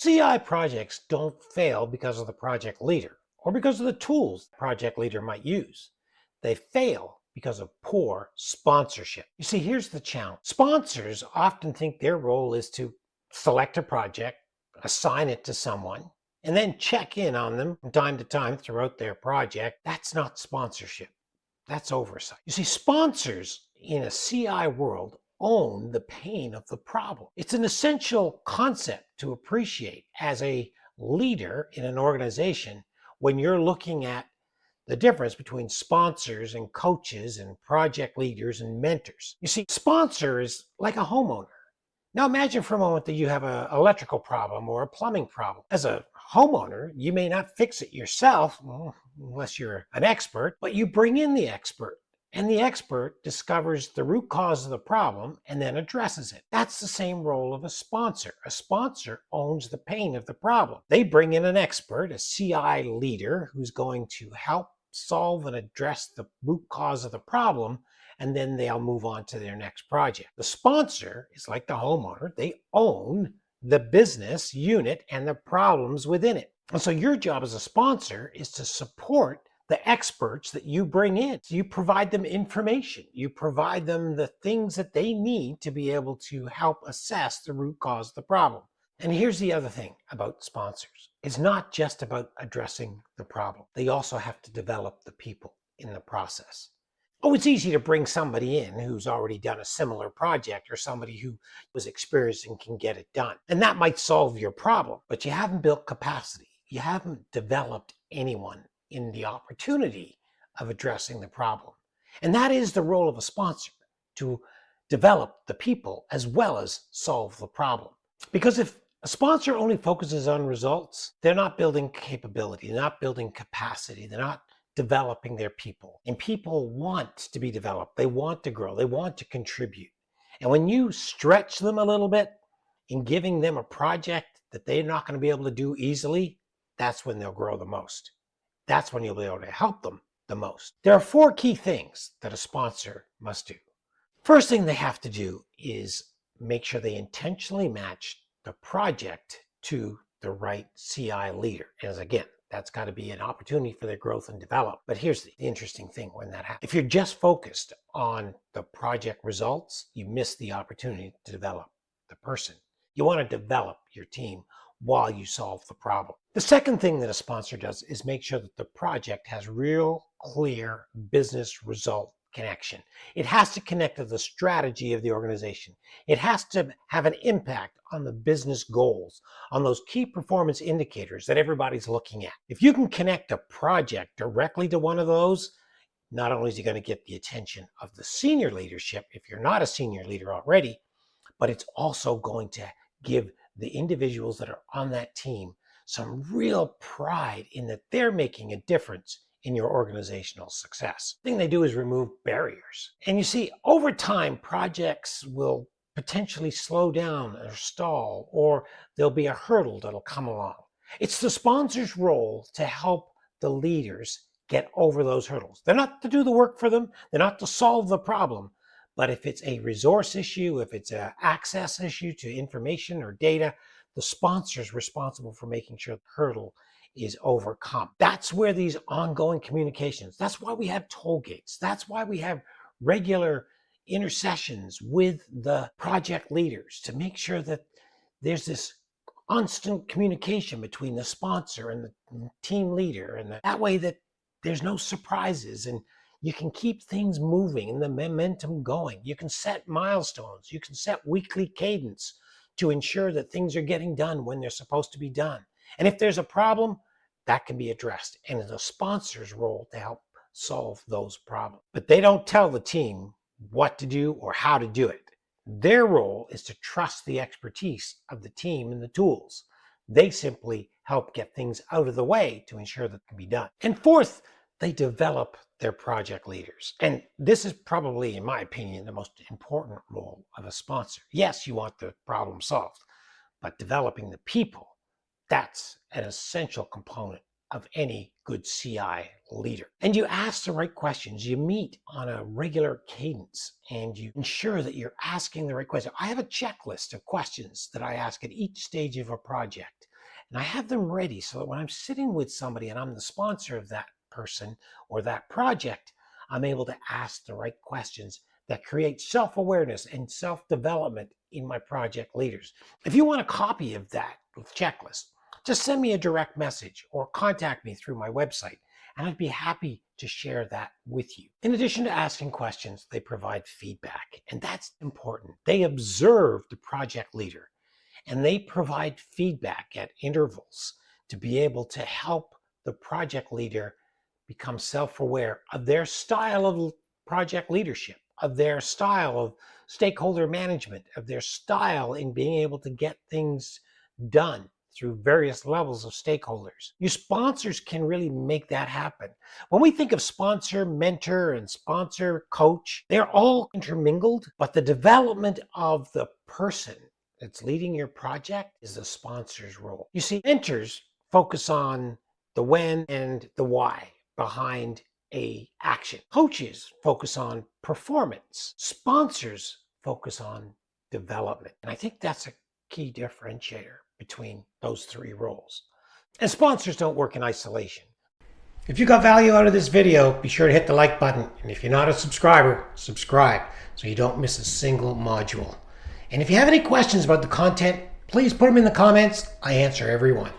CI projects don't fail because of the project leader or because of the tools the project leader might use. They fail because of poor sponsorship. You see, here's the challenge. Sponsors often think their role is to select a project, assign it to someone, and then check in on them from time to time throughout their project. That's not sponsorship. That's oversight. You see, sponsors in a CI world own the pain of the problem. It's an essential concept to appreciate as a leader in an organization when you're looking at the difference between sponsors and coaches and project leaders and mentors. You see, sponsor is like a homeowner. Now imagine for a moment that you have an electrical problem or a plumbing problem. As a homeowner, you may not fix it yourself, unless you're an expert, but you bring in the expert. And the expert discovers the root cause of the problem and then addresses it. That's the same role of a sponsor. A sponsor owns the pain of the problem. They bring in an expert, a CI leader, who's going to help solve and address the root cause of the problem, and then they'll move on to their next project. The sponsor is like the homeowner. They own the business unit and the problems within it. And so your job as a sponsor is to support the experts that you bring in. So you provide them information. You provide them the things that they need to be able to help assess the root cause of the problem. And here's the other thing about sponsors. It's not just about addressing the problem. They also have to develop the people in the process. Oh, it's easy to bring somebody in who's already done a similar project or somebody who was experienced and can get it done. And that might solve your problem, but you haven't built capacity. You haven't developed anyone in the opportunity of addressing the problem. And that is the role of a sponsor, to develop the people as well as solve the problem. Because if a sponsor only focuses on results, they're not building capability, they're not building capacity, they're not developing their people. And people want to be developed, they want to grow, they want to contribute. And when you stretch them a little bit in giving them a project that they're not going to be able to do easily, that's when they'll grow the most. That's when you'll be able to help them the most. There are 4 key things that a sponsor must do. First thing they have to do is make sure they intentionally match the project to the right CI leader. As again, that's got to be an opportunity for their growth and development. But here's the interesting thing when that happens. If you're just focused on the project results, you miss the opportunity to develop the person. You want to develop your team while you solve the problem. The second thing that a sponsor does is make sure that the project has real, clear business result connection. It has to connect to the strategy of the organization. It has to have an impact on the business goals, on those key performance indicators that everybody's looking at. If you can connect a project directly to one of those, not only is it going to get the attention of the senior leadership, if you're not a senior leader already, but it's also going to give the individuals that are on that team some real pride in that they're making a difference in your organizational success. The thing they do is remove barriers. And you see, over time, projects will potentially slow down or stall, or there'll be a hurdle that'll come along. It's the sponsor's role to help the leaders get over those hurdles. They're not to do the work for them. They're not to solve the problem. But if it's a resource issue, if it's an access issue to information or data, the sponsor is responsible for making sure the hurdle is overcome. That's where these ongoing communications, that's why we have toll gates. That's why we have regular intercessions with the project leaders to make sure that there's this constant communication between the sponsor and the team leader. And that way that there's no surprises and you can keep things moving and the momentum going. You can set milestones. You can set weekly cadence to ensure that things are getting done when they're supposed to be done. And if there's a problem, that can be addressed. And it's a sponsor's role to help solve those problems. But they don't tell the team what to do or how to do it. Their role is to trust the expertise of the team and the tools. They simply help get things out of the way to ensure that it can be done. And fourth, they develop their project leaders. And this is probably, in my opinion, the most important role of a sponsor. Yes, you want the problem solved, but developing the people, that's an essential component of any good CI leader. And you ask the right questions. You meet on a regular cadence and you ensure that you're asking the right questions. I have a checklist of questions that I ask at each stage of a project And I have them ready so that when I'm sitting with somebody and I'm the sponsor of that person or that project, I'm able to ask the right questions that create self-awareness and self-development in my project leaders. If you want a copy of that checklist, just send me a direct message or contact me through my website, and I'd be happy to share that with you. In addition to asking questions, they provide feedback, and that's important. They observe the project leader, and they provide feedback at intervals to be able to help the project leader become self-aware of their style of project leadership, of their style of stakeholder management, of their style in being able to get things done through various levels of stakeholders. You sponsors can really make that happen. When we think of sponsor, mentor, and sponsor, coach, they're all intermingled, but the development of the person that's leading your project is the sponsor's role. You see, mentors focus on the when and the why behind a action. Coaches focus on performance. Sponsors focus on development. And I think that's a key differentiator between those three roles. And sponsors don't work in isolation. If you got value out of this video, be sure to hit the like button. And if you're not a subscriber, subscribe so you don't miss a single module. And if you have any questions about the content, please put them in the comments. I answer every one.